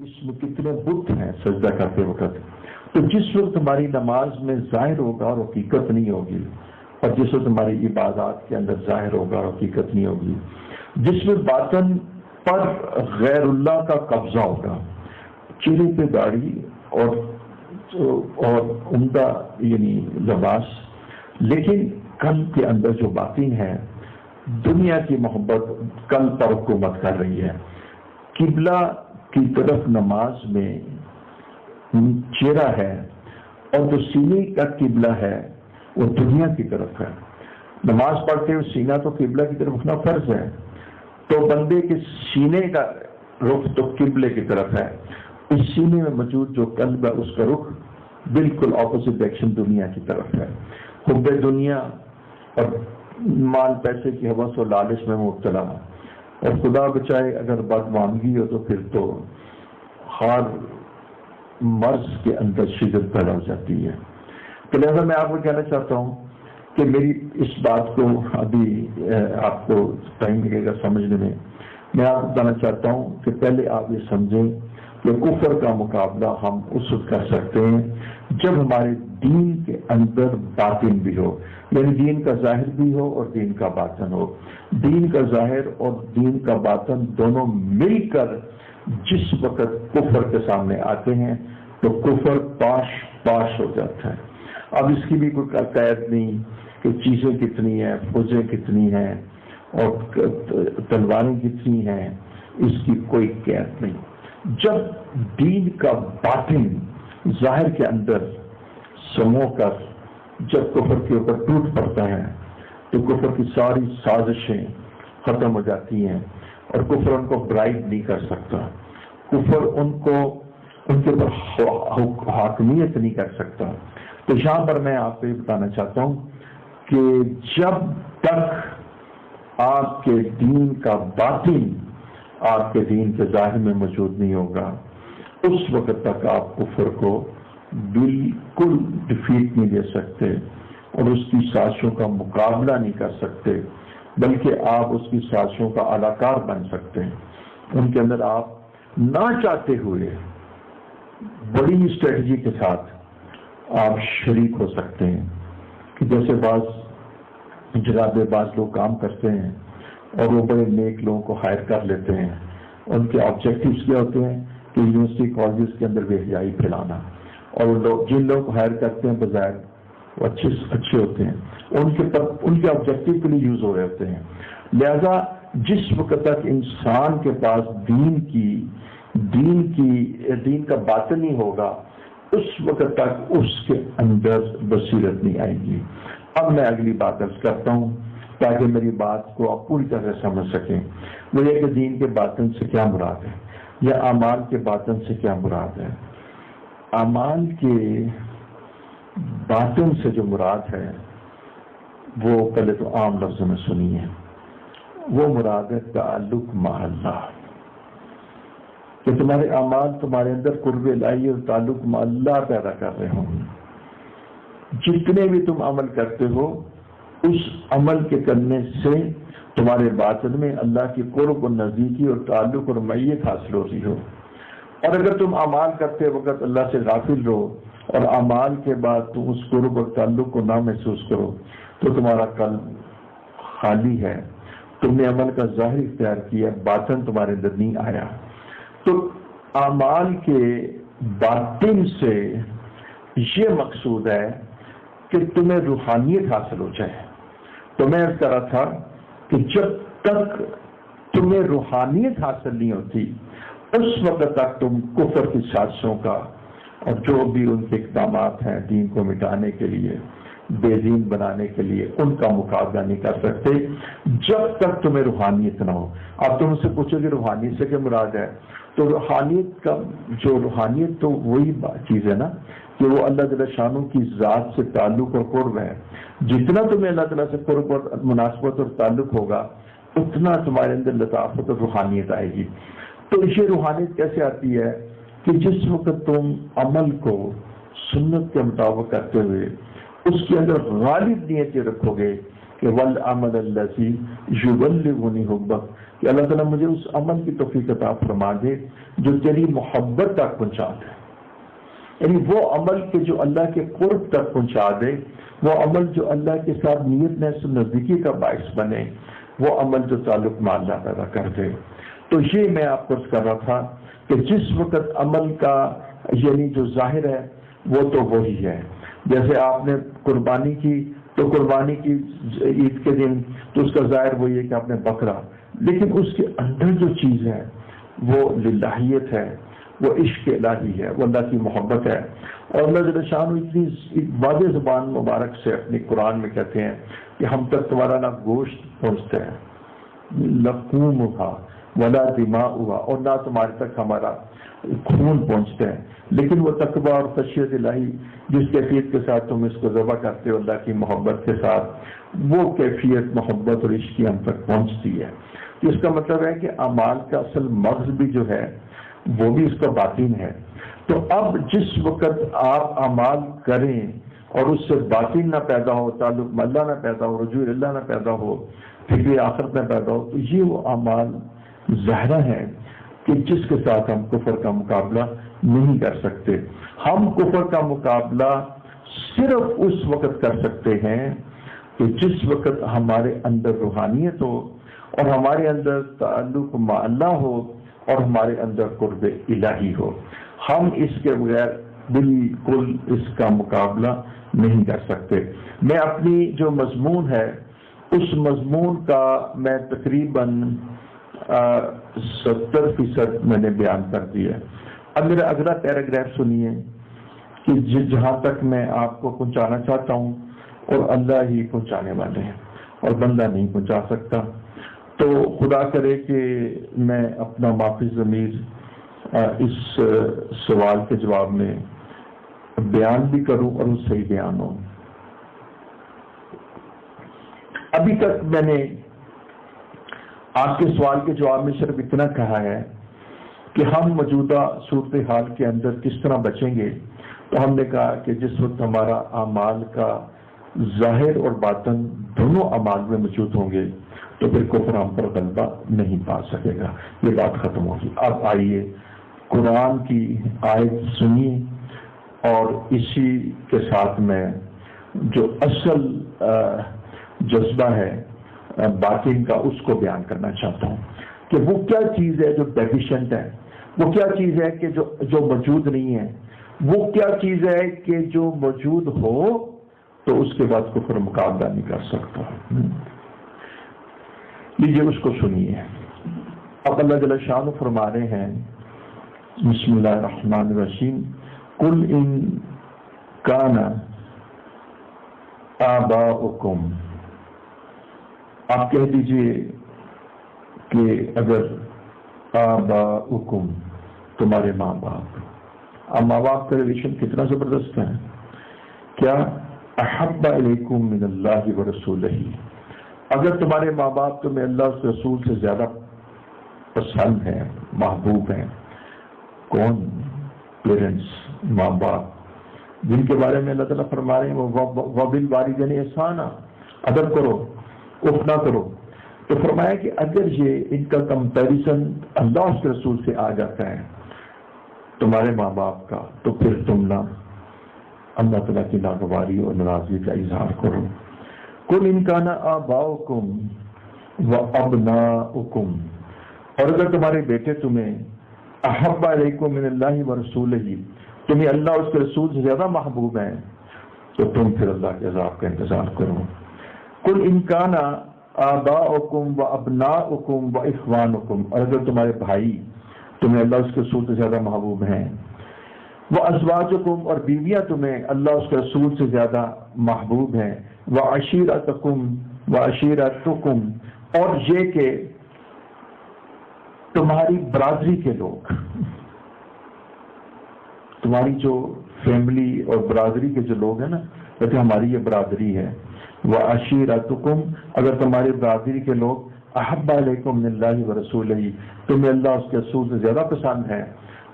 اس میں کتنے بت ہیں سجدہ کرتے وقت. تو جس وقت ہماری نماز میں ظاہر ہوگا اور حقیقت نہیں ہوگی، اور جس وقت ہماری عبادات کے اندر ظاہر ہوگا اور حقیقت نہیں ہوگی، جس میں باطن پر غیر اللہ کا قبضہ ہوگا، چہرے پہ داڑھی اور عمدہ یعنی لباس، لیکن قلب کے اندر جو باطن ہے دنیا کی محبت قلب پر حکومت کر رہی ہے. قبلہ کی طرف نماز میں چہرہ ہے، اور جو سینے کا قبلہ ہے وہ دنیا کی طرف ہے. نماز پڑھتے ہوئے سینہ تو قبلہ کی طرف رکھنا فرض ہے، تو بندے کے سینے کا رخ تو قبلے کی طرف ہے. اس سینے میں موجود جو قلب ہے اس کا رخ بالکل اپوزٹ ڈائریکشن دنیا کی طرف ہے. حب دنیا اور مال پیسے کی حوث و لالچ میں مبتلا، اور خدا بچائے اگر بدمعاملگی ہو تو پھر تو ہر مرض کے اندر شدت پیدا ہو جاتی ہے. تو لہذا میں آپ کو کہنا چاہتا ہوں کہ میری اس بات کو ابھی آپ کو ٹائم لگے گا سمجھنے میں آپ کو بتانا چاہتا ہوں کہ پہلے آپ یہ سمجھیں کہ کفر کا مقابلہ ہم اس وقت کر سکتے ہیں جب ہمارے دین کے اندر باطن بھی ہو، یعنی دین کا ظاہر بھی ہو اور دین کا باطن ہو. دین کا ظاہر اور دین کا باطن دونوں مل کر جس وقت کفر کے سامنے آتے ہیں تو کفر پاش پاش ہو جاتا ہے. اب اس کی بھی کوئی قید نہیں کہ چیزیں کتنی ہیں، فوجیں کتنی ہیں اور تلواریں کتنی ہیں، اس کی کوئی قید نہیں. جب دین کا باطن ظاہر کے اندر سمو کر جب کفر کے اوپر ٹوٹ پڑتا ہے تو کفر کی ساری سازشیں ختم ہو جاتی ہیں، اور کفر ان کو برائٹ نہیں کر سکتا، کفر ان کے اوپر حاکمیت نہیں کر سکتا. تو یہاں پر میں آپ کو یہ بتانا چاہتا ہوں کہ جب تک آپ کے دین کا باطن آپ کے دین کے ظاہر میں موجود نہیں ہوگا، اس وقت تک آپ کفر کو بالکل ڈیفیٹ نہیں دے سکتے اور اس کی سازشوں کا مقابلہ نہیں کر سکتے، بلکہ آپ اس کی سازشوں کا اعلیٰ بن سکتے ہیں. ان کے اندر آپ نہ چاہتے ہوئے بڑی اسٹریٹجی کے ساتھ آپ شریک ہو سکتے ہیں. کہ جیسے بعض جگہ بعض لوگ کام کرتے ہیں اور وہ بڑے نیک لوگوں کو ہائر کر لیتے ہیں. ان کے آبجیکٹیوز کیا ہوتے ہیں کہ یونیورسٹی کالجز کے اندر بے حیائی پھیلانا، اور جن لوگوں کو ہائر کرتے ہیں بظاہر وہ اچھے ہوتے ہیں، ان کے آبجیکٹیو کے لیے یوز ہو رہے ہوتے ہیں. لہذا جس وقت تک انسان کے پاس دین کا باطن نہیں ہوگا اس وقت تک اس کے اندر بصیرت نہیں آئے گی. اب میں اگلی بات عرض کرتا ہوں تاکہ میری بات کو آپ پوری طرح سمجھ سکیں. وہ یہ کہ دین کے باطن سے کیا مراد ہے یا اعمال کے باطن سے کیا مراد ہے. اعمال کے باطن سے جو مراد ہے وہ پہلے تو عام لفظوں میں سنیے، وہ مراد ہے تعلق مع اللہ، کہ تمہارے اعمال تمہارے اندر قرب الہی اور تعلق مع اللہ پیدا کر رہے ہوں. جتنے بھی تم عمل کرتے ہو اس عمل کے کرنے سے تمہارے باطن میں اللہ کی قرب و نزدیکی اور تعلق اور معیت حاصل ہو رہی ہو. اور اگر تم اعمال کرتے وقت اللہ سے غافل رہو اور اعمال کے بعد تم اس قرب اور تعلق کو نہ محسوس کرو تو تمہارا قلب خالی ہے، تم نے عمل کا ظاہر اختیار کیا، باطن تمہارے اندر نہیں آیا. تو اعمال کے باطن سے یہ مقصود ہے کہ تمہیں روحانیت حاصل ہو جائے. تو میں عرض کر رہا تھا کہ جب تک تمہیں روحانیت حاصل نہیں ہوتی اس وقت تک تم کفر کی سازشوں کا اور جو بھی ان کے اقدامات ہیں دین کو مٹانے کے لیے، بے دین بنانے کے لیے، ان کا مقابلہ نہیں کر سکتے جب تک تمہیں روحانیت نہ ہو. اب تم سے پوچھو کہ روحانیت سے کیا مراد ہے، تو روحانیت تو وہی چیز ہے نا کہ وہ اللہ تعالیٰ شانوں کی ذات سے تعلق اور قرب ہے. جتنا تمہیں اللہ تعالیٰ سے قرب اور مناسبت اور تعلق ہوگا اتنا تمہارے اندر لطافت اور روحانیت آئے گی. تو یہ روحانیت کیسے آتی ہے کہ جس وقت تم عمل کو سنت کے مطابق کرتے ہوئے اس کے اندر غالب نیت یہ رکھو گے کہ والعمل الذی یبلغنی حبک، کہ اللہ تعالیٰ مجھے اس عمل کی توفیق عطا فرما دے جو تیری محبت تک پہنچا دے، یعنی وہ عمل کہ جو اللہ کے قرب تک پہنچا دے، وہ عمل جو اللہ کے ساتھ نیت میں سے نزدیکی کا باعث بنے، وہ عمل جو تعلق میں اللہ پیدا کر دے۔ تو یہ میں آپ کو عرض کر رہا تھا کہ جس وقت عمل کا یعنی جو ظاہر ہے وہ تو وہی ہے، جیسے آپ نے قربانی کی تو قربانی کی عید کے دن تو اس کا ظاہر وہی ہے کہ آپ نے بکرا، لیکن اس کے اندر جو چیز ہے وہ للہیت ہے، وہ عشق الہی ہے، وہ اللہ کی محبت ہے۔ اور اللہ جل شانہ اتنی واضح زبان مبارک سے اپنی قرآن میں کہتے ہیں کہ ہم تک تمہارا نہ گوشت پہنچتا ہے، لقومھا ولا دماؤھا، اور نہ تمہارے تک ہمارا خون پہنچتا ہے، لیکن وہ تقوی اور خشیت الہی جس کیفیت کے ساتھ تم اس کو ذبح کرتے ہو اللہ کی محبت کے ساتھ، وہ کیفیت محبت اور عشق کی ہم تک پہنچتی ہے۔ اس کا مطلب ہے کہ اعمال کا اصل مغز بھی جو ہے وہ بھی اس کا باطن ہے۔ تو اب جس وقت آپ اعمال کریں اور اس سے باطن نہ پیدا ہو، تعلق اللہ نہ پیدا ہو، رجوع اللہ نہ پیدا ہو، فکر آخرت نہ پیدا ہو، تو یہ وہ اعمال ظاہرہ ہیں کہ جس کے ساتھ ہم کفر کا مقابلہ نہیں کر سکتے۔ ہم کفر کا مقابلہ صرف اس وقت کر سکتے ہیں کہ جس وقت ہمارے اندر روحانیت ہو اور ہمارے اندر تعلق مع اللہ ہو اور ہمارے اندر قرب الہی ہو۔ ہم اس کے بغیر بالکل اس کا مقابلہ نہیں کر سکتے۔ میں اپنی جو مضمون ہے اس مضمون کا میں تقریباً 70% میں نے بیان کر دیا۔ اب میرا اگلا پیراگراف سنیے کہ جہاں تک میں آپ کو پہنچانا چاہتا ہوں، اور اللہ ہی پہنچانے والے ہیں اور بندہ نہیں پہنچا سکتا۔ تو خدا کرے کہ میں اپنا معافی ضمیر اس سوال کے جواب میں بیان بھی کروں اور وہ صحیح بیان ہو۔ ابھی تک میں نے آپ کے سوال کے جواب میں صرف اتنا کہا ہے کہ ہم موجودہ صورتحال کے اندر کس طرح بچیں گے، تو ہم نے کہا کہ جس وقت ہمارا اعمال کا ظاہر اور باطن دونوں اعمال میں موجود ہوں گے تو پھر کفر ہم پر غلبہ نہیں پا سکے گا، یہ بات ختم ہوگی۔ اب آئیے قرآن کی آیت سنیے اور اسی کے ساتھ میں جو اصل جذبہ ہے باطن کا اس کو بیان کرنا چاہتا ہوں کہ وہ کیا چیز ہے جو ڈیفیشنٹ ہے، وہ کیا چیز ہے کہ جو موجود نہیں ہے، وہ کیا چیز ہے کہ جو موجود ہو تو اس کے بعد کفر مقابلہ نہیں کر سکتا۔ لیجیے اس کو سنیے۔ اب اللہ جل شانہ فرما رہے ہیں بسم اللہ الرحمن الرحیم قل ان کان آباؤکم، آپ کہہ دیجئے کہ اگر آباؤکم تمہارے ماں باپ، اب ماں باپ کا ریلیشن کتنا زبردست ہے، کیا احب الیکم من اللہ ورسولہ، اگر تمہارے ماں باپ تمہیں اللہ اس رسول سے زیادہ پسند ہیں، محبوب ہیں، کون؟ پیرنٹس، ماں باپ، جن کے بارے میں اللہ تعالیٰ فرما رہے ہیں وَبِالْوَالِدَيْنِ إِحْسَانًا، ادب کرو، اف نہ کرو۔ تو فرمایا کہ اگر یہ ان کا کمپیریزن اللہ اس کے رسول سے آ جاتا ہے تمہارے ماں باپ کا، تو پھر تم نہ اللہ تعالیٰ کی ناگواری اور ناراضگی کا اظہار کرو۔ قُلْ إِنْ كَانَ آبَاؤُكُمْ وَأَبْنَاؤُكُمْ، اور اگر تمہارے بیٹے تمہیں احب علیکم من اللہ ورسولہ، تمہیں اللہ اس کے رسول سے زیادہ محبوب ہیں، تو تم پھر اللہ کے عذاب کا انتظار کرو۔ قل ان کان آباؤکم وابناؤکم واخوانکم، اور اگر تمہارے بھائی تمہیں اللہ اس کے رسول سے زیادہ محبوب ہیں، وازواجکم، اور بیویاں تمہیں اللہ اس کے رسول سے زیادہ محبوب ہیں، وعشیرتکم وعشیرتکم، اور یہ کہ تمہاری برادری کے لوگ، تمہاری جو فیملی اور برادری کے جو لوگ ہیں نا، کہتے ہماری یہ برادری ہے، وعشیرتکم، اگر تمہاری برادری کے لوگ احب علیکم من اللہ ورسولہ، تمہیں اللہ اس کے رسول سے زیادہ پسند ہے،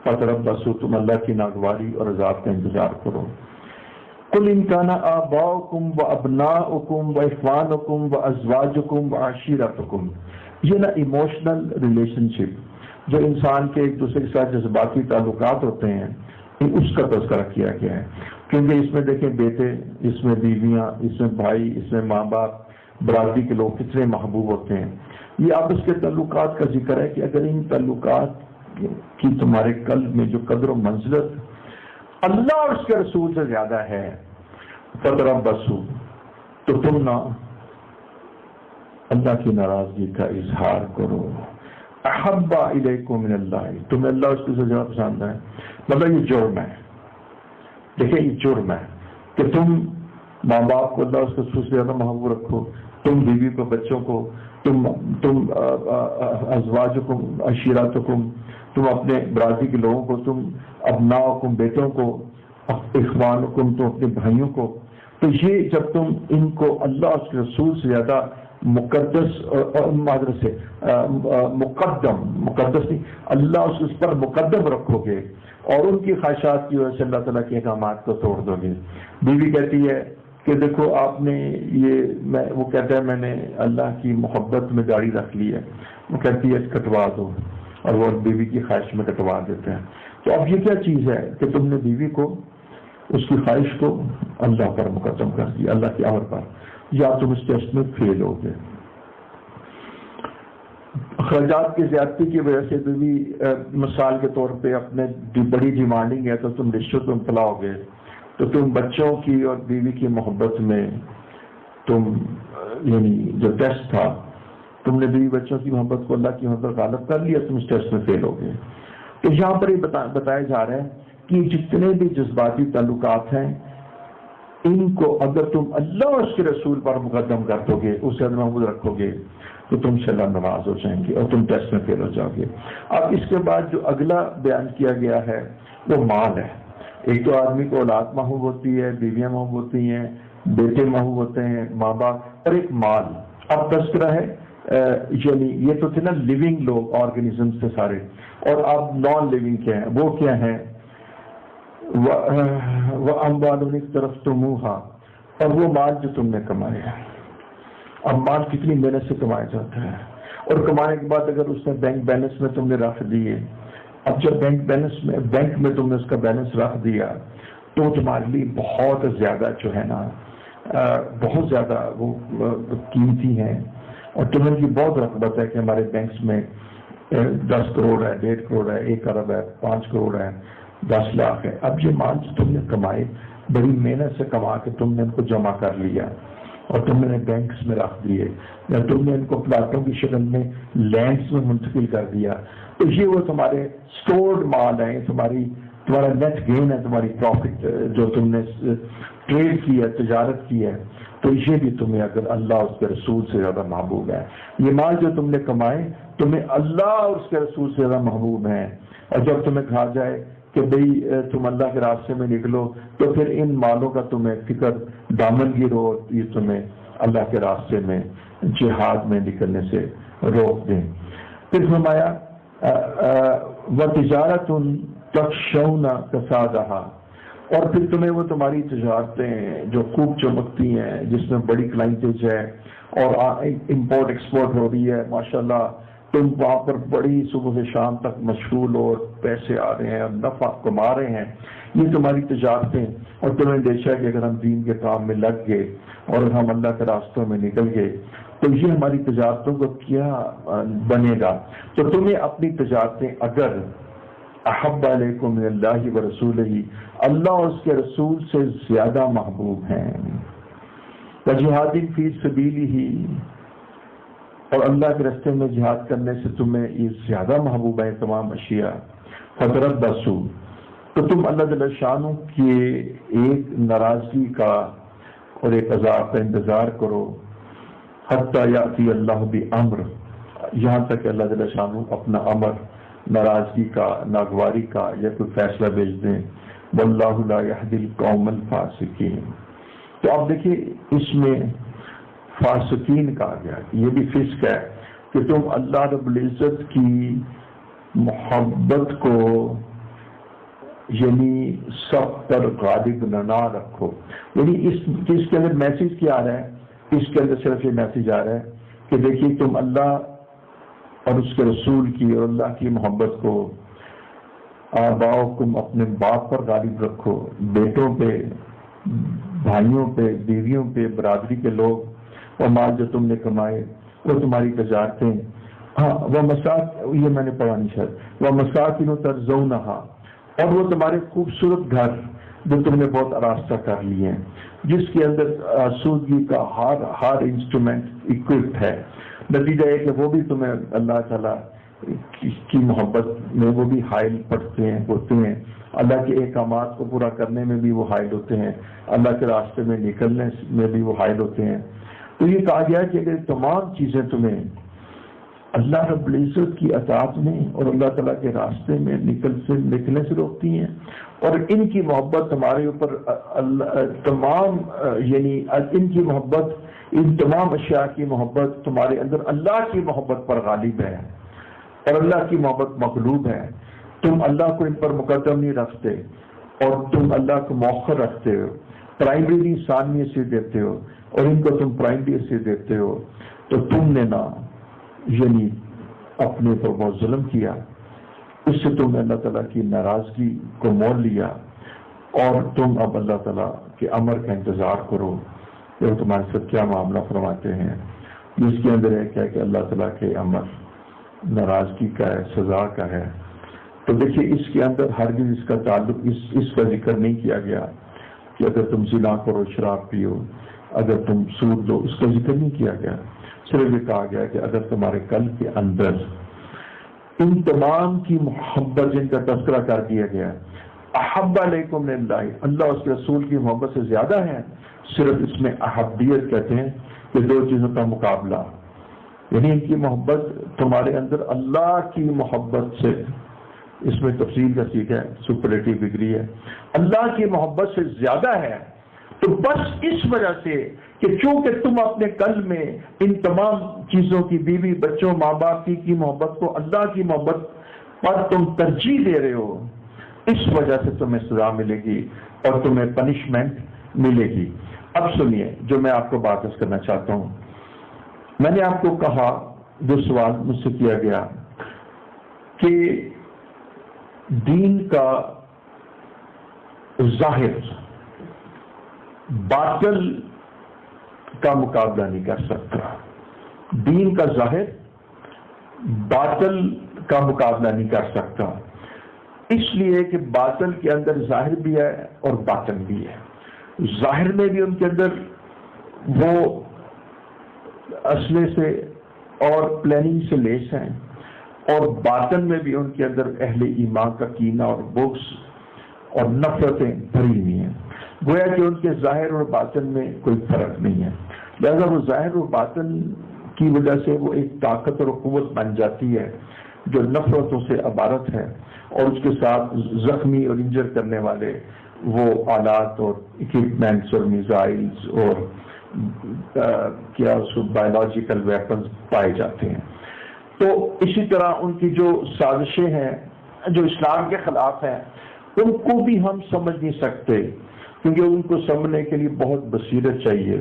فتربصوا، تم اللہ کی ناگواری اور عذاب کا انتظار کرو۔ قل ان کان آباؤکم وابناؤکم واخوانکم وازواجکم وعشیرتکم، یہ نا ایموشنل ریلیشن شپ جو انسان کے ایک دوسرے کے ساتھ جذباتی تعلقات ہوتے ہیں اس کا تذکرہ کیا گیا ہے، کیونکہ اس میں دیکھیں بیٹے، اس میں بیویاں، اس میں بھائی، اس میں ماں باپ، برادری کے لوگ کتنے محبوب ہوتے ہیں۔ یہ آپس کے تعلقات کا ذکر ہے کہ اگر ان تعلقات کی تمہارے قلب میں جو قدر و منزلت اللہ اور اس کے رسول سے زیادہ ہے، فتربصوا، تو تم نہ اللہ کی ناراضگی کا اظہار کرو۔ احب الیکم من اللہ، تمہیں اللہ اس سے زیادہ پسند ہے، مطلب یہ جرم ہے۔ دیکھیں یہ جرم ہے کہ تم ماں باپ کو اللہ اس کے رسول سے زیادہ محبوب رکھو، تم بیوی کو، بچوں کو، تم ازواجکم عشیراتکم، تم اپنے برادری کے لوگوں کو، تم ابناءکم بیٹوں کو، اخوانکم تم اپنے بھائیوں کو، تو یہ جب تم ان کو اللہ اس کے رسول سے زیادہ مقدس معذرت سے مقدس نہیں، اللہ اس پر مقدم رکھو گے اور ان کی خواہشات کی وجہ سے اللہ تعالیٰ کے احکامات کو توڑ دو گے۔ بیوی کہتی ہے کہ دیکھو آپ نے وہ کہتا ہے میں نے اللہ کی محبت میں داڑھی رکھ لی ہے، وہ کہتی ہے کٹوا دو، اور وہ بیوی کی خواہش میں کٹوا دیتے ہیں۔ تو اب یہ کیا چیز ہے کہ تم نے بیوی کو، اس کی خواہش کو اللہ پر مقدم کر دیا، اللہ کے امر پر، یا تم اس ٹیسٹ میں فیل ہو گئے۔ اخراجات کی زیادتی کی وجہ سے بیوی مثال کے طور پہ اپنے بڑی ڈیمانڈنگ ہے تو تم رشوت میں مبتلا ہو گئے، تو تم بچوں کی اور بیوی کی محبت میں تم یعنی جو ٹیسٹ تھا، تم نے بیوی بچوں کی محبت کو اللہ کی محبت غالب کر لیا، تم اس ٹیسٹ میں فیل ہو گئے۔ تو یہاں پر یہ بتایا جا رہا ہے کہ جتنے بھی جذباتی تعلقات ہیں ان کو اگر تم اللہ اور اس کے رسول پر مقدم کر دو گے، اسے محبوب رکھو گے، تو تم سے اللہ ناراض ہو جائیں گے اور تم ٹیسٹ میں فیل ہو جاؤ گے۔ اب اس کے بعد جو اگلا بیان کیا گیا ہے وہ مال ہے۔ ایک تو آدمی کو اولاد محبوب ہوتی ہے، بیویاں محبوب ہوتی ہیں، بیٹے محبوب ہوتے ہیں، ماں باپ، اور ایک مال۔ اب تذکرہ ہے یعنی یہ تو تھے نا لیونگ لوگ، آرگنزم سے سارے، اور اب نان لیونگ کیا ہیں، وہ کیا ہیں؟ وَأَمْوَالٌ اقْتَرَفْتُمُوهَا، اور وہ مال جو تم نے کمائے ہیں۔ اب مال کتنی محنت سے کمایا جاتا ہے، اور کمانے کے بعد اگر اس نے بینک بیلنس میں تم نے رکھ دیے، اب جب بینک میں تم نے اس کا بیلنس رکھ دیا تو تمہارے لیے بہت زیادہ جو ہے نا بہت زیادہ وہ قیمتی ہیں، اور تمہیں کی بہت رغبت ہے کہ ہمارے بینکس میں 10 کروڑ ہے، 1.5 کروڑ ہے، 1 ارب ہے، 5 کروڑ ہے، 10 لاکھ ہے۔ اب یہ مال جو تم نے کمائے، بڑی محنت سے کما کے تم نے ان کو جمع کر لیا اور تم نے بینکس میں رکھ دیے، یا تم نے ان کو پلاٹوں کی شکل میں لینڈز میں منتقل کر دیا، تو یہ وہ تمہارے سٹورڈ مال ہیں، تمہارا نیٹ گین ہے، تمہاری پروفٹ جو تم نے ٹریڈ کی ہے، تجارت کی ہے، تو یہ بھی تمہیں اگر اللہ اس کے رسول سے زیادہ محبوب ہے۔ یہ مال جو تم نے کمائے تمہیں اللہ اور اس کے رسول سے زیادہ محبوب ہیں، اور جب تمہیں کہا جائے کہ بھئی تم اللہ کے راستے میں نکلو، تو پھر ان مالوں کا تمہیں فکر دامن گیر ہو، یہ تمہیں اللہ کے راستے میں جہاد میں نکلنے سے روک دیں۔ پھر فرمایا وَتِجَارَةٌ تَخْشَوْنَ كَسَادَهَا، اور پھر تمہیں وہ تمہاری تجارتیں جو خوب چمکتی ہیں، جس میں بڑی کلائنٹیج ہے اور امپورٹ ایکسپورٹ ہو رہی ہے، ماشاءاللہ تم وہاں پر بڑی صبح سے شام تک مشغول اور پیسے آ رہے ہیں اور نفع کما رہے ہیں، یہ تمہاری تجارتیں، اور تمہیں دیکھا کہ اگر ہم دین کے کام میں لگ گئے اور ہم اللہ کے راستوں میں نکل گئے تو یہ ہماری تجارتوں کو کیا بنے گا۔ تو تمہیں اپنی تجارتیں اگر احب علیکم من اللہ ورسولہ، اللہ اور اس کے رسول سے زیادہ محبوب ہیں، وجہاد فی سبیلہ، اور اللہ کے راستے میں جہاد کرنے سے تمہیں یہ زیادہ محبوب ہے تمام اشیاء، فتربصوا، تو تم اللہ جل شانہ کی ایک ناراضگی کا اور ایک عذاب کا انتظار کرو، حتی یاتی اللہ بامر، یہاں تک کہ اللہ جل شانہ اپنا امر، ناراضگی کا، ناگواری کا یا کوئی فیصلہ بھیج دیں۔ واللہ لا یہدی القوم الفاسقین۔ تو اب دیکھیے اس میں فاسقین کہا گیا، یہ بھی فسق ہے کہ تم اللہ رب العزت کی محبت کو یعنی سب پر غالب نہ رکھو۔ یعنی اس کے اندر میسج کیا آ رہا ہے؟ اس کے اندر صرف یہ میسج آ رہا ہے کہ دیکھیے تم اللہ اور اس کے رسول کی اور اللہ کی محبت کو، آباؤکم اپنے باپ پر غالب رکھو، بیٹوں پہ، بھائیوں پہ، بیویوں پہ، برادری کے لوگ، اور مال جو تم نے کمائے وہ تمہاری تجارتیں، ہاں وہ یہ میں نے پڑھا نہیں شاید، وہ مساکن ترضونہا، اور وہ تمہارے خوبصورت گھر جو تم نے بہت آراستہ کر لیے ہیں، جس کے اندر آسودگی کا ہر انسٹرومنٹ اکوپڈ ہے۔ نتیجہ ہے کہ وہ بھی تمہیں اللہ تعالیٰ کی محبت میں وہ بھی حائل پڑتے ہیں، ہوتے ہیں، اللہ کے احکامات کو پورا کرنے میں بھی وہ حائل ہوتے ہیں، اللہ کے راستے میں نکلنے میں بھی وہ حائل ہوتے ہیں۔ تو یہ کہا گیا کہ اگر تمام چیزیں تمہیں اللہ رب العزت کی اطاعت میں اور اللہ تعالیٰ کے راستے میں نکلنے سے روکتی ہیں، اور ان کی محبت تمہارے اوپر ان کی محبت، ان تمام اشیاء کی محبت تمہارے اندر اللہ کی محبت پر غالب ہے اور اللہ کی محبت مغلوب ہے، تم اللہ کو ان پر مقدم نہیں رکھتے اور تم اللہ کو مؤخر رکھتے ہو، پرائمری ثانوی سے دیتے ہو اور ان کو تم پرائمری سے دیتے ہو، تو تم نے نا اپنے پر بہت ظلم کیا، اس سے تم نے اللہ تعالیٰ کی ناراضگی کو مول لیا، اور تم اب اللہ تعالیٰ کے امر کا انتظار کرو کہ وہ تمہارے ساتھ کیا معاملہ فرماتے ہیں۔ اس کے اندر ایک ہے کہ اللہ تعالیٰ کے امر ناراضگی کا ہے، سزا کا ہے۔ تو دیکھیے اس کے اندر ہرگز اس کا تعلق اس کا ذکر نہیں کیا گیا کہ اگر تم زنا کرو، شراب پیو، اگر تم سود لو، اس کا ذکر نہیں کیا گیا، صرف یہ کہا گیا کہ اگر تمہارے قلب کے اندر ان تمام کی محبت جن کا تذکرہ کر دیا گیا، احب علیکم من اللہ، اللہ اس کے رسول کی محبت سے زیادہ ہے، صرف اس میں احبیت کہتے ہیں کہ دو چیزوں کا مقابلہ، یعنی ان کی محبت تمہارے اندر اللہ کی محبت سے، اس میں تفصیل کا سیکھ ہے، سپرلیٹیو ڈگری ہے، اللہ کی محبت سے زیادہ ہے، تو بس اس وجہ سے کہ چونکہ تم اپنے قلب میں ان تمام چیزوں کی، بیوی بچوں ماں باپ کی محبت کو اللہ کی محبت پر تم ترجیح دے رہے ہو، اس وجہ سے تمہیں سزا ملے گی اور تمہیں پنشمنٹ ملے گی۔ اب سنیے جو میں آپ کو بات کرنا چاہتا ہوں، میں نے آپ کو کہا، جو سوال مجھ سے کیا گیا کہ دین کا ظاہر باطل کا مقابلہ نہیں کر سکتا، دین کا ظاہر باطل کا مقابلہ نہیں کر سکتا، اس لیے کہ باطل کے اندر ظاہر بھی ہے اور باطن بھی ہے۔ ظاہر میں بھی ان کے اندر وہ اسلحے سے اور پلاننگ سے لیس ہیں، اور باطن میں بھی ان کے اندر اہل ایمان کا کینہ اور بغض اور نفرتیں بھری ہوئی ہیں، گویا کہ ان کے ظاہر اور باطن میں کوئی فرق نہیں ہے، لہذا وہ ظاہر اور باطن کی وجہ سے وہ ایک طاقت اور قوت بن جاتی ہے جو نفرتوں سے عبارت ہے، اور اس کے ساتھ زخمی اور انجر کرنے والے وہ آلات اور اکوپمنٹس اور میزائلز اور بایولوجیکل ویپنز پائے جاتے ہیں۔ تو اسی طرح ان کی جو سازشیں ہیں جو اسلام کے خلاف ہیں، ان کو بھی ہم سمجھ نہیں سکتے، کیونکہ ان کو سمجھنے کے لیے بہت بصیرت چاہیے،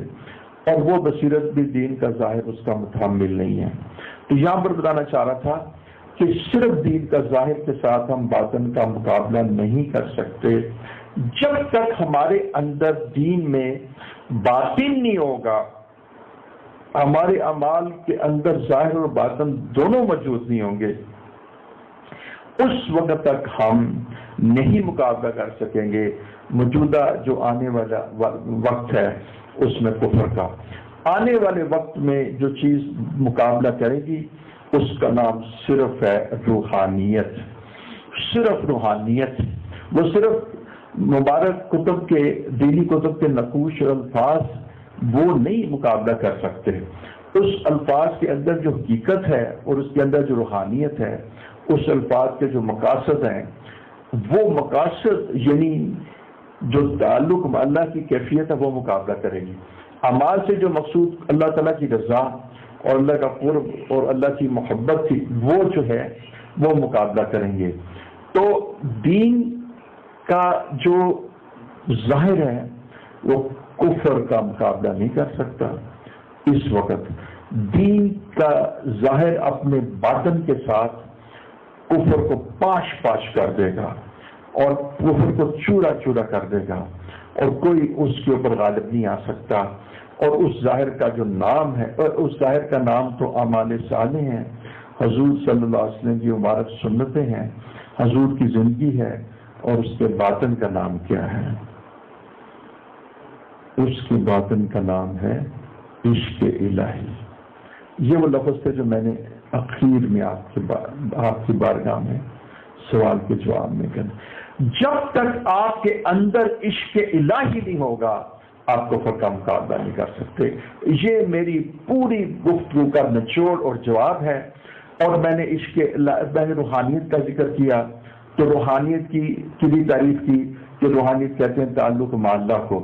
اور وہ بصیرت بھی دین کا ظاہر اس کا متحمل نہیں ہے۔ تو یہاں پر بتانا چاہ رہا تھا کہ صرف دین کا ظاہر کے ساتھ ہم باطن کا مقابلہ نہیں کر سکتے، جب تک ہمارے اندر دین میں باطن نہیں ہوگا، ہمارے اعمال کے اندر ظاہر اور باطن دونوں موجود نہیں ہوں گے، اس وقت تک ہم نہیں مقابلہ کر سکیں گے موجودہ جو آنے والا وقت ہے اس میں کفر کا۔ آنے والے وقت میں جو چیز مقابلہ کرے گی اس کا نام صرف ہے روحانیت، صرف روحانیت۔ وہ صرف مبارک کتب کے، دینی کتب کے نقوش اور الفاظ وہ نہیں مقابلہ کر سکتے، اس الفاظ کے اندر جو حقیقت ہے اور اس کے اندر جو روحانیت ہے، اس الفاظ کے جو مقاصد ہیں، وہ مقاصد یعنی جو تعلق اللہ کی کیفیت ہے وہ مقابلہ کرے گی۔ اعمال سے جو مقصود اللہ تعالیٰ کی رضا اور اللہ کا قرب اور اللہ کی محبت تھی، وہ جو ہے وہ مقابلہ کریں گے۔ تو دین کا جو ظاہر ہے وہ کفر کا مقابلہ نہیں کر سکتا اس وقت، دین کا ظاہر اپنے باطن کے ساتھ کفر کو پاش پاش کر دے گا اور کفر کو چورا چورا کر دے گا، اور کوئی اس کے اوپر غالب نہیں آ سکتا۔ اور اس ظاہر کا جو نام ہے، اس ظاہر کا نام تو اعمال صالح ہیں، حضور صلی اللہ علیہ وسلم کی مبارک سنتیں ہیں، حضور کی زندگی ہے، اور اس کے باطن کا نام کیا ہے؟ اس کے باطن کا نام ہے عشق الہی۔ یہ وہ لفظ تھے جو میں نے اخیر میں آپ کی بارگاہ میں سوال کے جواب میں کرنا۔ جب تک آپ کے اندر عشق الہی نہیں ہوگا، آپ کفر کا مقابلہ نہیں کر سکتے۔ یہ میری پوری گفتگو کا نچوڑ اور جواب ہے۔ اور میں نے روحانیت کا ذکر کیا تو روحانیت کی بھی تعریف کی کہ روحانیت کہتے ہیں تعلق مع اللہ کو۔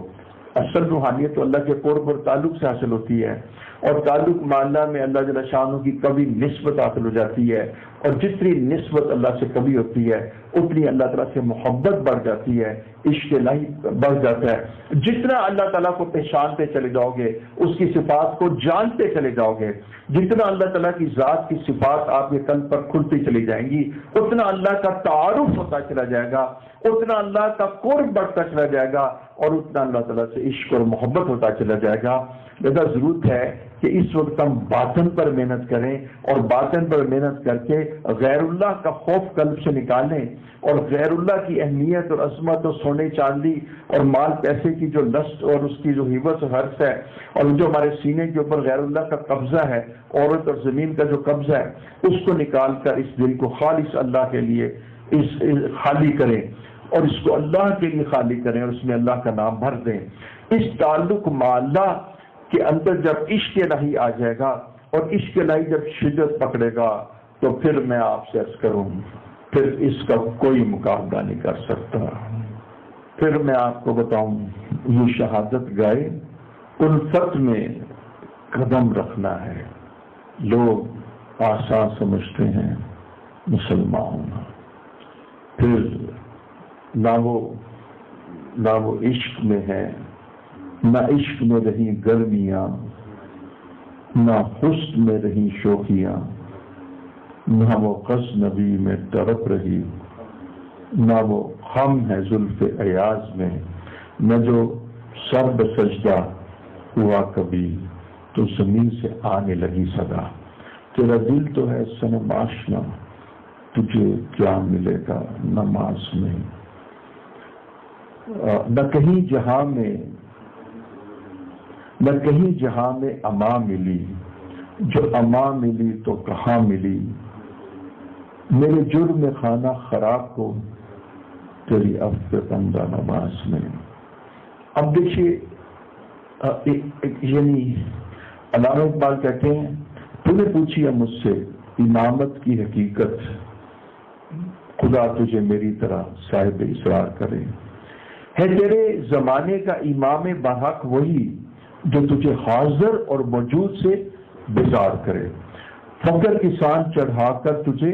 اصل روحانیت تو اللہ کے قرب اور تعلق سے حاصل ہوتی ہے، اور تعلق مع اللہ میں اللہ جل شانہ کی کبھی نسبت حاصل ہو جاتی ہے، اور جتنی نسبت اللہ سے کبھی ہوتی ہے اتنی اللہ تعالیٰ سے محبت بڑھ جاتی ہے، عشق الہی بڑھ جاتا ہے۔ جتنا اللہ تعالیٰ کو پہچانتے چلے جاؤ گے، اس کی صفات کو جانتے چلے جاؤ گے، جتنا اللہ تعالیٰ کی ذات کی صفات آپ کے قلب پر کھلتی چلی جائیں گی، اتنا اللہ کا تعارف ہوتا چلا جائے گا، اتنا اللہ کا قرب بڑھتا چلا جائے گا، اور اتنا اللہ تعالیٰ سے عشق اور محبت ہوتا چلا جائے گا۔ لہذا ضرورت ہے کہ اس وقت ہم باطن پر محنت کریں، اور باطن پر محنت کر کے غیر اللہ کا خوف قلب سے نکالیں، اور غیر اللہ کی اہمیت اور عظمت اور سونے چاندی اور مال پیسے کی جو لسٹ اور اس کی جو حوث و حرص ہے، اور جو ہمارے سینے کے اوپر غیر اللہ کا قبضہ ہے، عورت اور زمین کا جو قبضہ ہے، اس کو نکال کر اس دل کو خالص اللہ کے لیے خالی کریں، اور اس کو اللہ کے لیے خالی کریں، اور اس میں اللہ کا نام بھر دیں۔ اس تعلق مع اللہ کے اندر جب عشق الہی آ جائے گا، اور عشق الہی جب شدت پکڑے گا، تو پھر میں آپ سے عرض کروں، پھر اس کا کوئی مقابلہ نہیں کر سکتا۔ پھر میں آپ کو بتاؤں، یہ شہادت گائے الفت میں قدم رکھنا ہے۔ لوگ آسان سمجھتے ہیں مسلمان، پھر نہ وہ عشق میں ہے، نہ عشق میں رہی گرمیاں، نہ حسن میں رہی شوخیاں، نہ وہ غزنبی میں تڑپ رہی، نہ وہ خم ہے زلف ایاز میں، نہ جو سر بسجدہ ہوا کبھی تو زمین سے آنے لگی صدا۔ تیرا دل تو ہے صنم آشنا، تجھے کیا ملے گا نماز میں۔ نہ کہیں جہاں میں اما ملی، جو اما ملی تو کہاں ملی، میرے جرم خانہ خراب کو تیری عفو بندہ نماز میں۔ اب دیکھیے، یعنی علامہ اقبال کہتے ہیں، تو نے پوچھی ہے مجھ سے امامت کی حقیقت، خدا تجھے میری طرح صاحب اصرار کرے۔ ہے تیرے زمانے کا امام برحق وہی جو تجھے حاضر اور موجود سے بیزار کرے، فقر کی سان چڑھا کر تجھے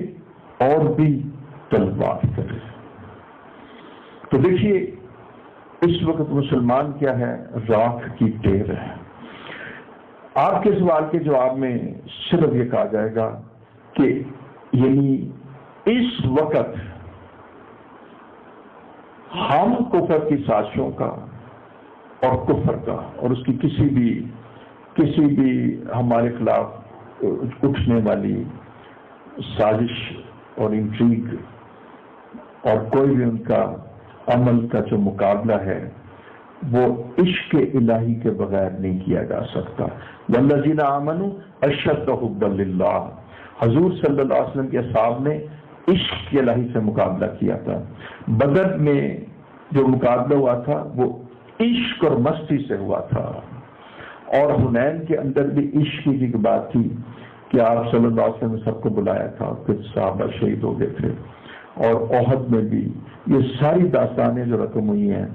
اور بھی طلبات کرے۔ تو دیکھیے، اس وقت مسلمان کیا ہے؟ راکھ کی ٹیر ہے۔ آپ کے سوال کے جواب میں صرف یہ کہا جائے گا کہ یعنی اس وقت ہم کفر کی سازشوں کا اور کفر کا اور اس کی کسی بھی ہمارے خلاف اٹھنے والی سازش اور انٹریگ اور کوئی بھی ان کا عمل کا جو مقابلہ ہے، وہ عشق الہی کے بغیر نہیں کیا جا سکتا۔ والذین آمنوا اشد حبا للہ، حضور صلی اللہ علیہ وسلم کے اصحاب نے عشق الہی سے مقابلہ کیا تھا۔ بدر میں جو مقابلہ ہوا تھا وہ عشق اور مستی سے ہوا تھا، اور حنین کے اندر بھی عشق کی بات تھی کہ آپ صلی اللہ علیہ وسلم نے سب کو بلایا تھا، پھر صحابہ شہید ہو گئے تھے، اور احد میں بھی۔ یہ ساری داستانیں جو رقم ہوئی ہیں،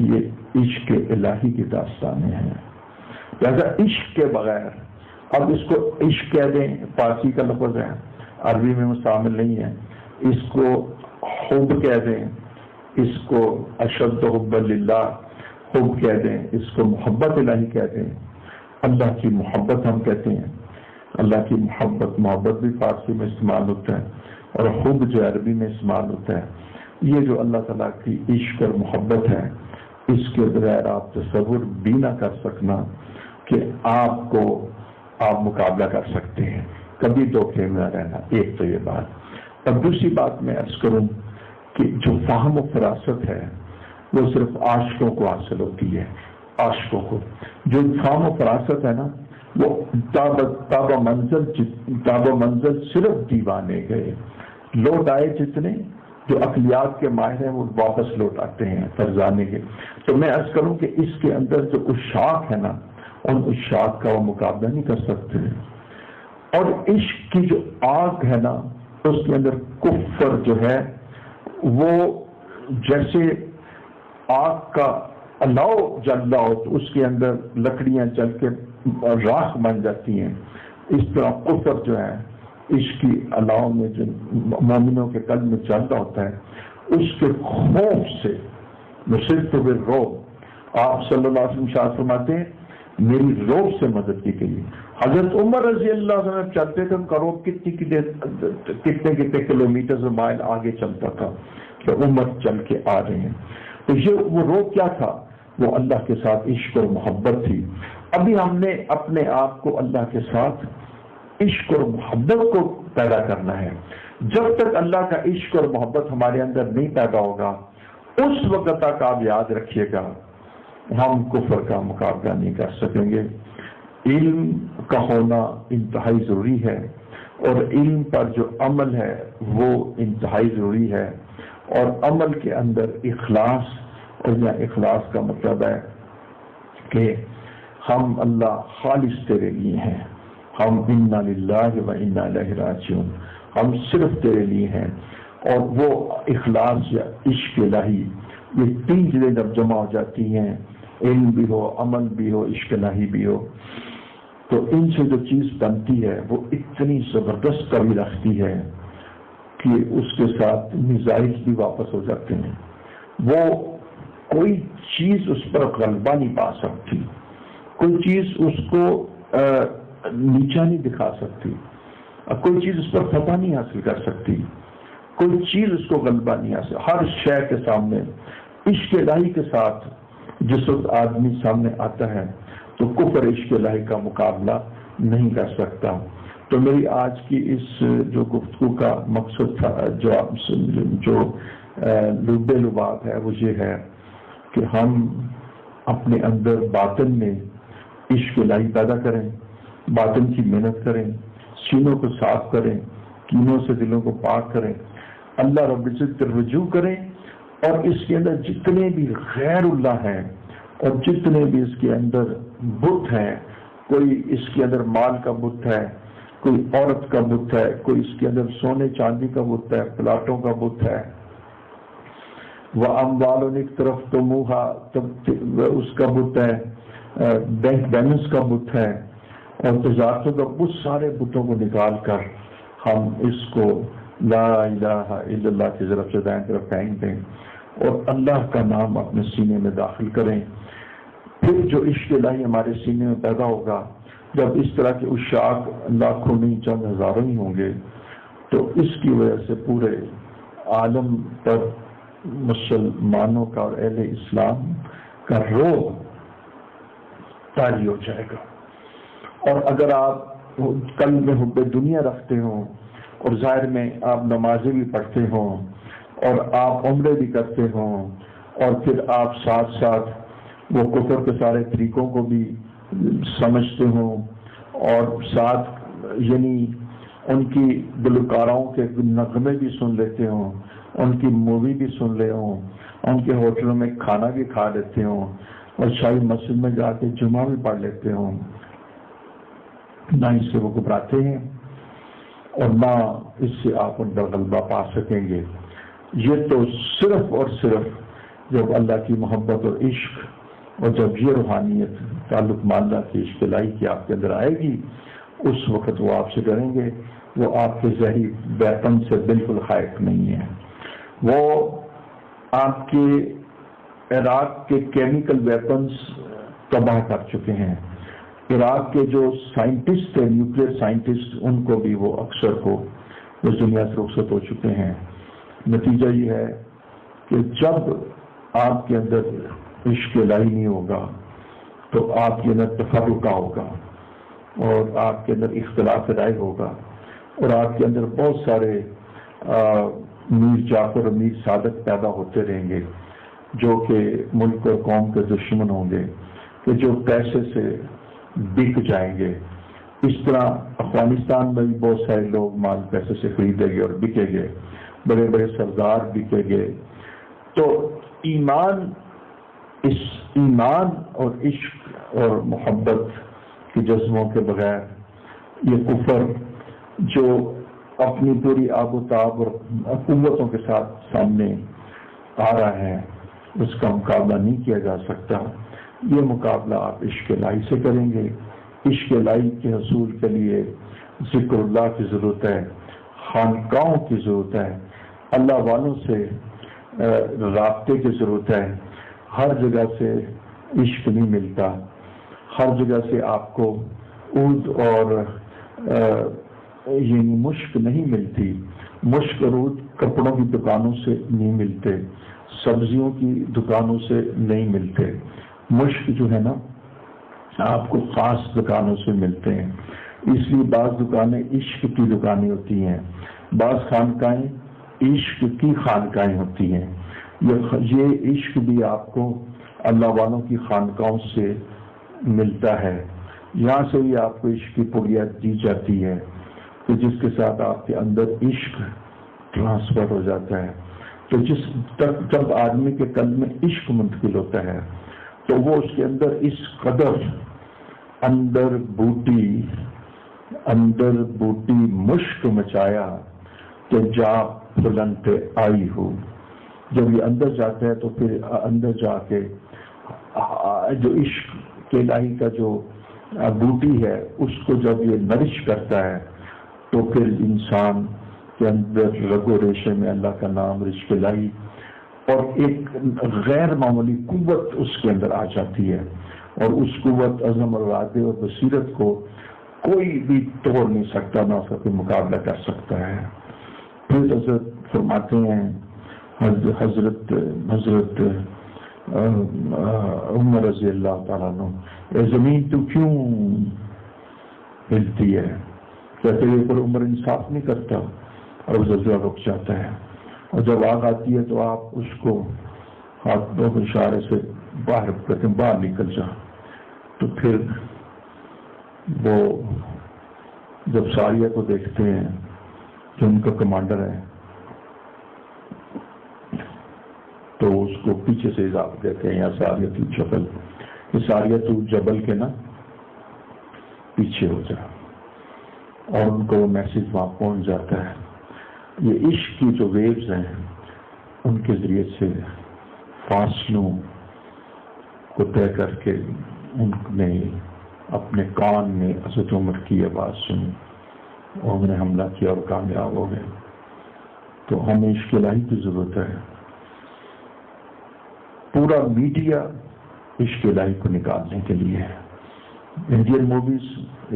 یہ عشق الہی کی داستانیں ہیں۔ لہذا عشق کے بغیر، اب اس کو عشق کہہ دیں، فارسی کا لفظ ہے، عربی میں مستعمل نہیں ہے، اس کو حب کہہ دیں، اس کو اشد حب للہ حب کہہ دیں، اس کو محبت الہی کہہ دیں، اللہ کی محبت ہم کہتے ہیں۔ اللہ کی محبت بھی فارسی میں استعمال ہوتا ہے، اور حب جو عربی میں استعمال ہوتا ہے۔ یہ جو اللہ تعالیٰ کی عشق اور محبت ہے، اس کے بغیر آپ تصور بھی نہ کر سکنا کہ آپ مقابلہ کر سکتے ہیں، کبھی دھوکے میں نہ رہنا۔ ایک تو یہ بات، اور دوسری بات میں عرض کروں کہ جو فہم و فراست ہے وہ صرف عاشقوں کو حاصل ہوتی ہے۔ عاشقوں کو جو فہم و فراست ہے نا، وہ تاب منزل صرف دیوانے گئے، لوٹ آئے جتنے جو عقلیات کے ماہر ہیں وہ واپس لوٹ آتے ہیں فرزانے کے۔ تو میں عرض کروں کہ اس کے اندر جو اشاق ہے نا، ان اشاق کا وہ مقابلہ نہیں کر سکتے، اور عشق کی جو آگ ہے نا، اس کے اندر کفر جو ہے وہ جیسے آگ کا الاؤ جل رہا ہو تو اس کے اندر لکڑیاں جل کے راکھ بن جاتی ہیں، اس طرح کفر جو ہے عشق کی الاؤ میں جو مومنوں کے قلب میں چل رہا ہوتا ہے، اس کے خوف سے نصرت بالرعب، آپ صلی اللہ علیہ وسلم شاہ فرماتے ہیں میری روب سے مدد کی گئی۔ حضرت عمر رضی اللہ عنہ چلتے تھے، ان کا روب کتنے کلومیٹر سے مائل آگے چلتا تھا کہ عمر چل کے آ رہے ہیں۔ تو یہ وہ روب کیا تھا؟ وہ اللہ کے ساتھ عشق اور محبت تھی۔ ابھی ہم نے اپنے آپ کو اللہ کے ساتھ عشق اور محبت کو پیدا کرنا ہے۔ جب تک اللہ کا عشق اور محبت ہمارے اندر نہیں پیدا ہوگا، اس وقت تک آپ یاد رکھیے گا ہم کفر کا مقابلہ نہیں کر سکیں گے۔ علم کا ہونا انتہائی ضروری ہے، اور علم پر جو عمل ہے وہ انتہائی ضروری ہے، اور عمل کے اندر اخلاص، اور یہ اخلاص کا مطلب ہے کہ ہم اللہ خالص تیرے لیے ہیں، ہم انا للہ و انا الیہ راجعون، ہم صرف تیرے لیے ہیں۔ اور وہ اخلاص یا عشق الہی، یہ تین چیزیں جب جمع ہو جاتی ہیں، علم بھی ہو، عمل بھی ہو، عشق الہی بھی ہو، تو ان سے جو چیز بنتی ہے وہ اتنی زبردست کمی رکھتی ہے کہ اس کے ساتھ مزاج بھی واپس ہو جاتے ہیں۔ وہ کوئی چیز اس پر غلبہ نہیں پا سکتی، کوئی چیز اس کو نیچا نہیں دکھا سکتی، کوئی چیز اس پر فتح نہیں حاصل کر سکتی، کوئی چیز اس کو غلبہ نہیں حاصل۔ ہر شے کے سامنے عشق الہی کے ساتھ جس وقت آدمی سامنے آتا ہے تو کفر عشق الہی کا مقابلہ نہیں کر سکتا۔ تو میری آج کی اس جو گفتگو کا مقصد تھا، جو لب لباب ہے، وہ یہ ہے کہ ہم اپنے اندر باطن میں عشق الہی پیدا کریں، باطن کی محنت کریں، سینوں کو صاف کریں، کینوں سے دلوں کو پاک کریں، اللہ رب العزت پر رجوع کریں، اور اس کے اندر جتنے بھی غیر اللہ ہیں اور جتنے بھی اس کے اندر بت ہیں، کوئی اس کے اندر مال کا بت ہے، کوئی عورت کا بت ہے، کوئی اس کے اندر سونے چاندی کا بت ہے، پلاٹوں کا بت ہے، وہ اموال ایک طرف تو منہا اس کا بت ہے، بینک بیلنس کا بت ہے، اور تجارتوں کا بت، سارے بتوں کو نکال کر ہم اس کو لا الہ الا اللہ کی طرف سے دائیں طرف پھینک دیں اور اللہ کا نام اپنے سینے میں داخل کریں۔ پھر جو عشق الہی ہمارے سینے میں پیدا ہوگا، جب اس طرح کے اشاق لاکھوں نہیں چند ہزاروں ہی ہوں گے، تو اس کی وجہ سے پورے عالم پر مسلمانوں کا اور اہل اسلام کا روح طاری ہو جائے گا۔ اور اگر آپ قلب میں حب دنیا رکھتے ہوں اور ظاہر میں آپ نمازیں بھی پڑھتے ہوں اور آپ عمرے بھی کرتے ہوں، اور پھر آپ ساتھ ساتھ وہ کفر کے سارے طریقوں کو بھی سمجھتے ہوں، اور ساتھ یعنی ان کی گلوکاروں کے نغمے بھی سن لیتے ہوں، ان کی مووی بھی سن لے ہوں، ان کے ہوٹلوں میں کھانا بھی کھا لیتے ہوں، اور شاہی مسجد میں جا کے جمعہ بھی پڑھ لیتے ہوں، نہ اس سے وہ گھبراتے ہیں اور نہ اس سے آپ ان پر غلبہ پا سکیں گے۔ یہ تو صرف اور صرف جب اللہ کی محبت اور عشق، اور جب یہ روحانیت تعلق اللہ کی عشق الہی کی آپ کے اندر آئے گی، اس وقت وہ آپ سے ڈریں گے، وہ آپ کے ذہنی ویپن سے بالکل خائف نہیں ہے، وہ آپ کے عراق کے کیمیکل ویپنز تباہ کر چکے ہیں، عراق کے جو سائنٹسٹ تھے، نیوکلیئر سائنٹسٹ، ان کو بھی وہ اکثر کو اس دنیا سے رخصت ہو چکے ہیں۔ نتیجہ یہ ہے کہ جب آپ کے اندر عشق الہی نہیں ہوگا تو آپ کے اندر تفرقہ ہوگا اور آپ کے اندر اختلاف رائے ہوگا، اور آپ کے اندر بہت سارے میر جعفر اور میر صادق پیدا ہوتے رہیں گے جو کہ ملک اور قوم کے دشمن ہوں گے، کہ جو پیسے سے بک جائیں گے۔ اس طرح افغانستان میں بھی بہت سارے لوگ مال پیسے سے خریدیں گے اور بکیں گے، بڑے بڑے سردار بکیں گے۔ تو ایمان اور عشق اور محبت کے جذبوں کے بغیر یہ کفر جو اپنی پوری آب و تاب اور قوتوں کے ساتھ سامنے آ رہا ہے، اس کا مقابلہ نہیں کیا جا سکتا۔ یہ مقابلہ آپ عشق الہی سے کریں گے۔ عشق الہی کے حصول کے لیے ذکر اللہ کی ضرورت ہے، خانقاہوں کی ضرورت ہے، اللہ والوں سے رابطے کی ضرورت ہے۔ ہر جگہ سے عشق نہیں ملتا، ہر جگہ سے آپ کو عود اور یعنی مشک نہیں ملتی۔ مشک اور عود کپڑوں کی دکانوں سے نہیں ملتے، سبزیوں کی دکانوں سے نہیں ملتے۔ مشک جو ہے نا آپ کو خاص دکانوں سے ملتے ہیں۔ اس لیے بعض دکانیں عشق کی دکانیں ہوتی ہیں، بعض خانقاہیں عشق کی خانقاہیں ہوتی ہیں۔ یہ عشق بھی آپ کو اللہ والوں کی خانقاہوں سے ملتا ہے، یہاں سے بھی آپ کو عشق کی پڑیات دی جاتی ہے، تو جس کے ساتھ آپ کے اندر عشق ٹرانسفر ہو جاتا ہے۔ تو جب آدمی کے قلب میں عشق منتقل ہوتا ہے تو وہ اس کے اندر اس قدر اندر بوٹی مشک مچایا کہ جا پھلنت آئی ہو۔ جب یہ اندر جاتا ہے تو پھر اندر جا کے جو عشق کے الہی کا جو بوٹی ہے اس کو جب یہ نرش کرتا ہے تو پھر انسان کے اندر رگ و ریشے میں اللہ کا نام، عشق الہی اور ایک غیر معمولی قوت اس کے اندر آ جاتی ہے، اور اس قوت، عزم اور ارادے اور بصیرت کو کوئی بھی توڑ نہیں سکتا، نہ اس کا کوئی مقابلہ کر سکتا ہے۔ پھر حضرت فرماتے ہیں، حضرت عمر رضی اللہ تعالیٰ عنہ، اے زمین تو کیوں ہلتی ہے؟ کہتے ہیں پر عمر انصاف نہیں کرتا، اور زلزلہ رک جاتا ہے، اور جب آگ آتی ہے تو آپ اس کو ہاتھوں کے اشارے سے باہر کہتے ہیں باہر نکل جا۔ تو پھر وہ جب ساریہ کو دیکھتے ہیں جو ان کا کمانڈر ہے تو اس کو پیچھے سے اضافہ دیتے ہیں، یا ساریہ جبل، یہ ساریہ تو جبل کے نا پیچھے ہو جا، اور ان کو وہ میسج وہاں پہنچ جاتا ہے۔ یہ عشق کی جو ویوز ہیں ان کے ذریعے سے فاصلوں کو طے کر کے ان نے اپنے کان میں حضرت عمر کی آواز سنی، اور انہوں نے حملہ کیا اور کامیاب ہو گئے۔ تو ہمیں عشق الہی کی ضرورت ہے۔ پورا میڈیا عشق الہی کو نکالنے کے لیے ہے، انڈین موویز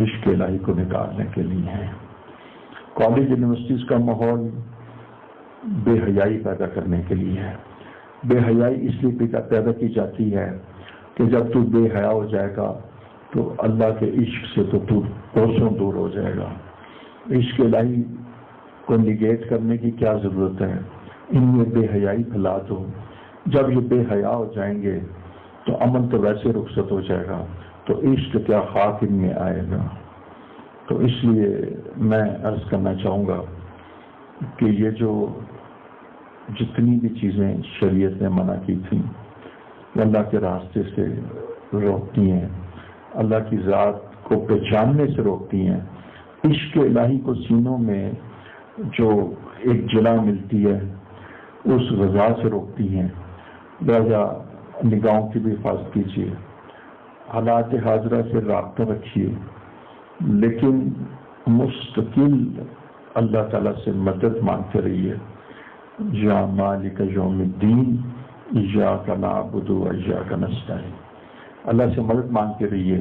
عشق الہی کو نکالنے کے لیے ہیں، کالج یونیورسٹیز کا ماحول بے حیائی پیدا کرنے کے لیے ہے۔ بے حیائی اس لیے پیدا کی جاتی ہے کہ جب تو بے حیا ہو جائے گا تو اللہ کے عشق سے تو کوسوں دور ہو جائے گا۔ عشق الہی کو نگیٹ کرنے کی کیا ضرورت ہے؟ ان میں بے حیائی پھیلا دو۔ جب یہ بے حیا ہو جائیں گے تو امن تو ویسے رخصت ہو جائے گا، تو عشق کیا خاک ان میں آئے گا۔ تو اس لیے میں عرض کرنا چاہوں گا کہ یہ جو جتنی بھی چیزیں شریعت نے منع کی تھیں وہ اللہ کے راستے سے روکتی ہیں، اللہ کی ذات کو پہچاننے سے روکتی ہیں، عشق الہی کو سینوں میں جو ایک جلا ملتی ہے اس غذا سے روکتی ہیں۔ لہذا نگاہوں کی بھی حفاظت کیجیے، حالات حاضرہ سے رابطہ رکھیے، لیکن مستقل اللہ تعالیٰ سے مدد مانگتے رہیے۔ یا مالک یوم الدین ایاک نعبد و ایاک نستعین، اللہ سے مدد مانگتے رہیے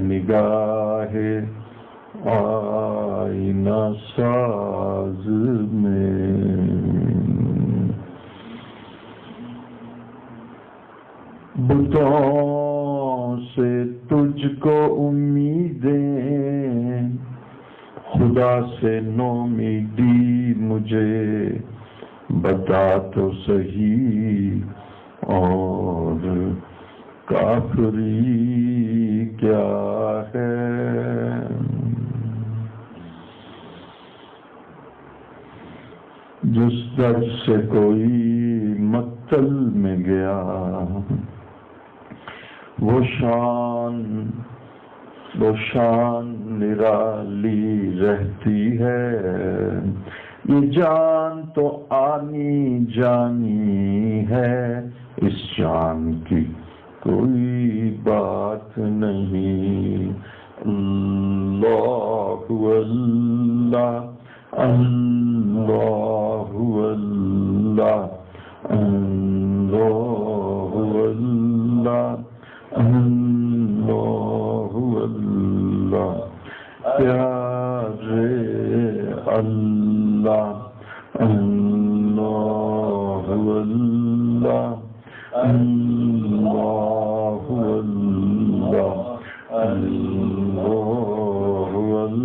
نگاہ آئینہ ساز میں، بتوں سے تجھ کو امیدیں، خدا سے نومیدی مجھے بتا تو صحیح، اور کافری کیا ہے؟ جس در سے کوئی مقتل میں گیا، وہ شان نرالی رہتی ہے، یہ جان تو آنی جانی ہے، اس جان کی کوئی بات نہیں۔ اللہ اللہ اللہ اللہ اللہ اللہ اللہ اللہ، پیارے اللہ اللہ اللہ اللہ اللہ اللہ اللہ اللہ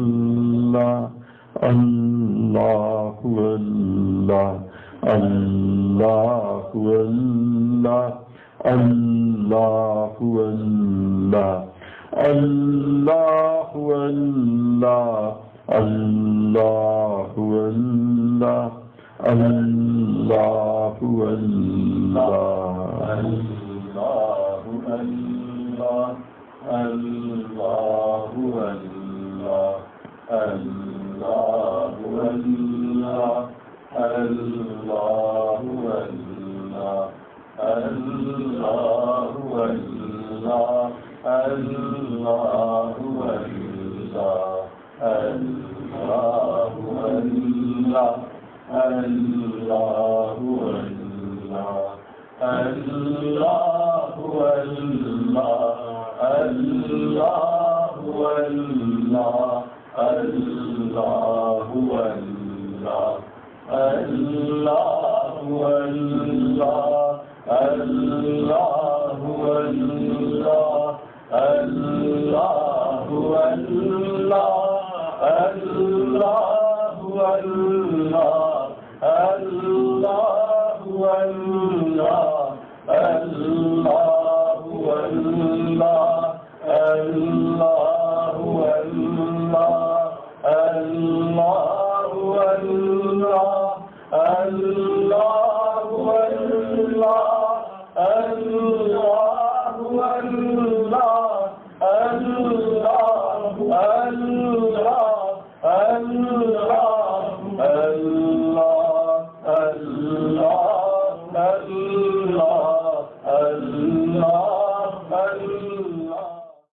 اللہ اللہ اللہ اللہ اللہ اللہ اللہ اللہ اللہ